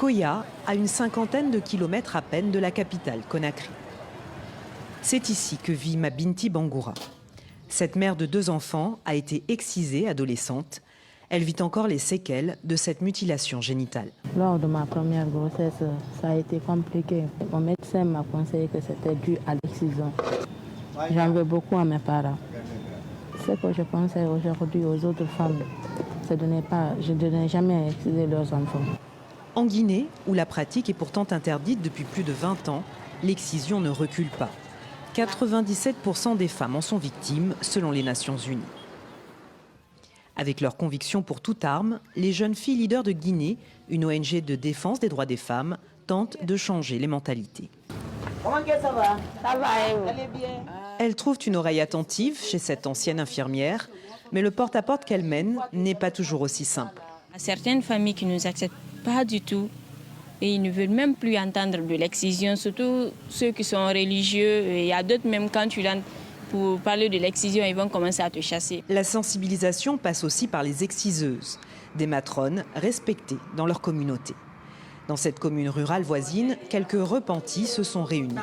Koya, à une cinquantaine de kilomètres à peine de la capitale, Conakry. C'est ici que vit Mabinti Bangoura. Cette mère de 2 enfants a été excisée adolescente. Elle vit encore les séquelles de cette mutilation génitale. Lors de ma première grossesse, ça a été compliqué. Mon médecin m'a conseillé que c'était dû à l'excision. J'en veux beaucoup à mes parents. Ce que je conseille aujourd'hui aux autres femmes, c'est de ne jamais exciser leurs enfants. En Guinée, où la pratique est pourtant interdite depuis plus de 20 ans, l'excision ne recule pas. 97% des femmes en sont victimes, selon les Nations Unies. Avec leur conviction pour toute arme, les jeunes filles leaders de Guinée, une ONG de défense des droits des femmes, tentent de changer les mentalités. Comment ça va? Ça va, elle est bien. Elles trouvent une oreille attentive chez cette ancienne infirmière, mais le porte-à-porte qu'elle mène n'est pas toujours aussi simple. Certaines familles qui ne nous acceptent pas du tout et ils ne veulent même plus entendre de l'excision, surtout ceux qui sont religieux. Il y a d'autres, même quand tu rentres pour parler de l'excision, ils vont commencer à te chasser. La sensibilisation passe aussi par les exciseuses, des matrones respectées dans leur communauté. Dans cette commune rurale voisine, quelques repentis se sont réunis.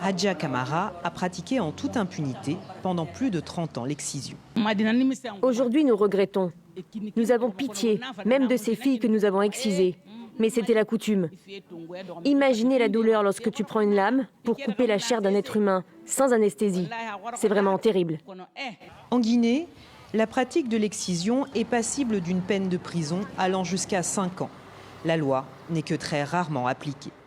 Hadja Kamara a pratiqué en toute impunité pendant plus de 30 ans l'excision. Aujourd'hui, nous regrettons. Nous avons pitié, même de ces filles que nous avons excisées. Mais c'était la coutume. Imaginez la douleur lorsque tu prends une lame pour couper la chair d'un être humain, sans anesthésie. C'est vraiment terrible. En Guinée, la pratique de l'excision est passible d'une peine de prison allant jusqu'à 5 ans. La loi n'est que très rarement appliquée.